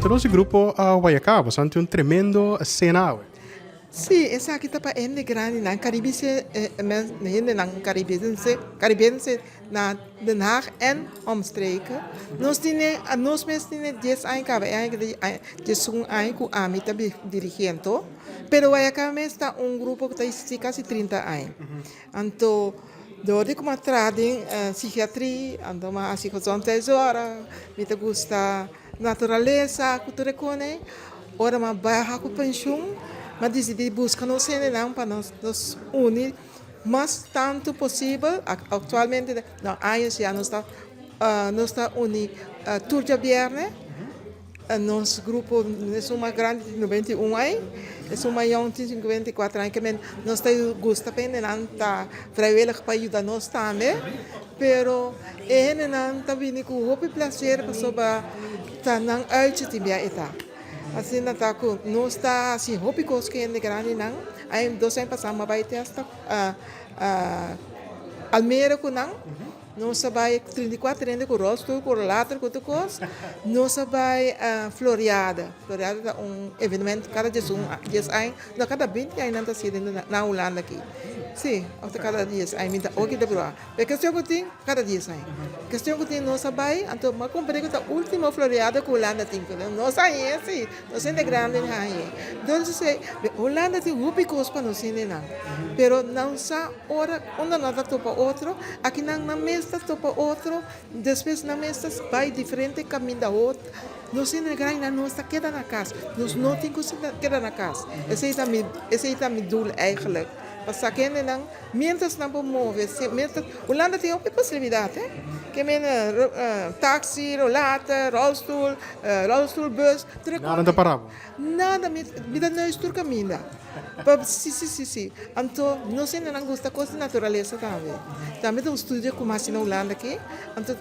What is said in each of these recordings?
Então, nosso grupo Guayacá, você tem um tremendo cena. Sim, essa aqui está para ende grande na Caribe, men hinde na Caribense na Den Haag en omstreken. Nós mesmos temos 10 anos que de sung anos com a mita dirigente, pero acá está grupo que está quase 30 anos. Então, door ik maar trading, psychiatrie, ando maar als ik gezondheidszorg, me te gusta naturaleza, cultura cone, ora maar bij haku pensioen, maar decidi buscar no cena para nos unir mas tanto possível. Atualmente, não, anos já nos está unido turja viernes. Nosso grupo é uma grande de 91 anos, é uma jong de 54 anos, que nós gosta bem, não está vrijwillig para ajudar nós também, pero não está vindo com muito prazer para sobre tá não uit te bia eta. Assim não está com nós está assim muito coisa que é grande não, aí 2 anos passamos vai ter esta Almere com não. Nós vai 34 anos com rosto, com later, com tudo. Nós vai Floriada. Floriada é evento cada dia anos, cada 20 anos está sendo na Holanda aqui. Sim, até cada dia anos, me dá o que dá para. Porque questão que tem cada dia anos. Questão que tem nós vai, então mas comprei que a última Floriada com Holanda tem, nós aí sim, nós é grande aí. Então se Holanda tem muito coisa para nós não. Pero não sa hora, uma nada topa outro, aqui não mesmo topa outro, depois na mesa vai diferente caminho da outra. Nós em grande nós está queda na casa, nós não temos que queda na casa. Esse é meu doel eigenlijk. Parce que não, mientras não move, Holanda tem uma possibilidade, que taxi, rollator, rolstoelbus, Nada parava. nada, me dá não estou caminho. Sim. Então, nós ainda gosta coisa da natureza também. Também tem estúdio como assim na Holanda aqui. Então,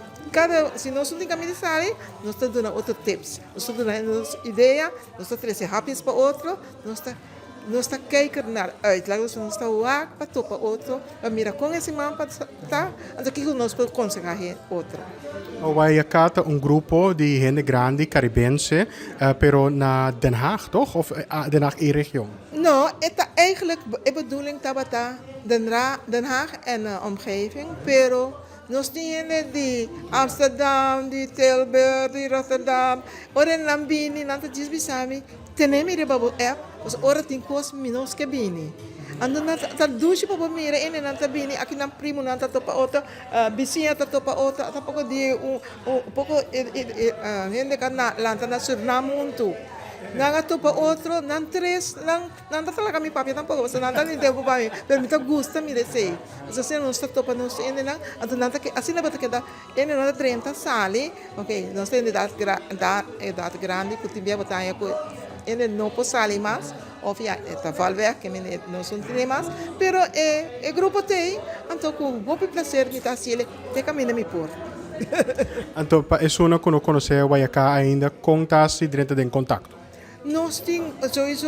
se nós não temos caminho de sair, nós estamos dando outros tips. Nós estamos dando ideia, nós estamos trazendo rápidos para outro, nós estamos kijken naar uitleg, nós estamos waak para topa outro, para mirar com esse mapa, tá? Então, que nós podemos conseguir outro. O Guayacá é grupo de gente grande, caribense, pero na Den Haag, toch? Of Den Haag e-região? Nou, het is eigenlijk de bedoeling dat Den Haag en omgeving, pero nós temos de Amsterdam, de Tilburg, de Rotterdam, ora não bini, não te diz bisami, temos de babu app, os ora tem coisas menos que bini. Ando na ta dushi pa mira ene na ta bini aqui na primo na ta topa outra vizinha ta topa outra ta pouco de pouco gente que na lanta na surnamuntu nanga topa outro nan tres nan ta talaga mi papi tampoco você não tá nem tempo para mim pero me tá gusta me desse você não está topa não ene na ando nanta que assim na bata que dá ene na 30 sali ok nós temos idade grande que tiver botar com ene não pode sair mais Ovvia, está valver que não são temas, pero o grupo tem, então com muito prazer me está sile, te caminho me por. Então, para pessoa que não conhece o Guayacá ainda, conta-se direto em contato. Nós temos, sowieso,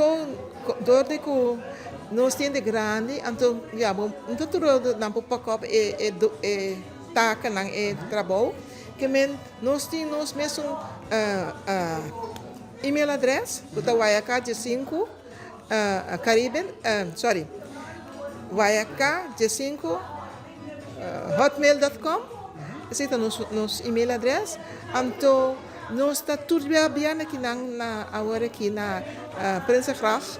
door de que nós temos de grande, então, ja, então tudo não pode pagar taken ng trabalho, que nós temos mesmo e-mail address, que é Guayacá de 5 Caribe, Guayacá5 hotmail.com. Esse é o nosso e-mail address. Então, nós está tudo bem aqui na agora aqui na Prinsengracht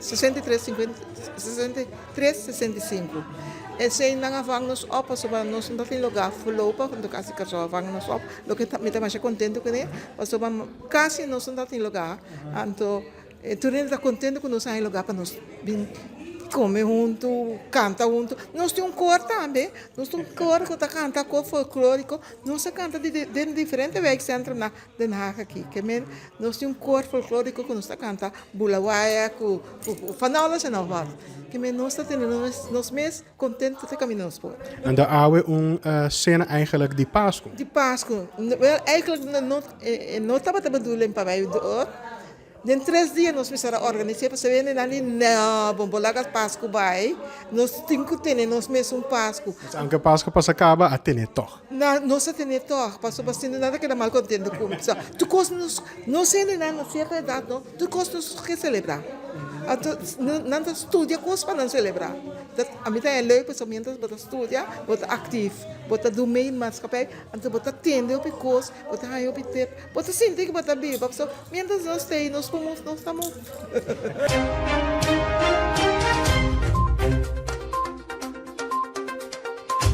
6365. Esse não vang nos op, so nós não tem lugar voorlopig, então quase que só vang nos op. Lo que me tá mais contento com ele, so quase nós não tem lugar. Então tu está contente com nós tem lugar para nós comer junto, canta junto. Nós temos cor também, nós temos cor que canta cor folclórico, nós canta de diferentes wijkcentrum na Den Haag aqui, que nós temos cor folclórico que nós canta bulawaia, com van alles en nog wat. Que nós temos mais contente te caminhamos por. En daar houden we cena eigenlijk die Pasco. Die Pasco, wel eigenlijk não estava te bedoeling para wij door. Den 3 dias nós precisamos organizar para saber ali na bombolagas Páscoa vai. Nós temos que nós mesmo Páscoa. Dus anche Pasco pas acaba a tener toch. Na nossa tem toch, passou bastante nada que era mal contente com isso. Tu costa nos sei nem na certa idade, não. Tu costa nos que celebrar. Não estudia coisa para não celebrar. A mim é leuk, pessoalmente, para estudar, para ativo, para do meio maatschappij, então para atender op coisa, para aí op tip, para sentir que para viver, pessoal, mientras nós estamos, nós estamos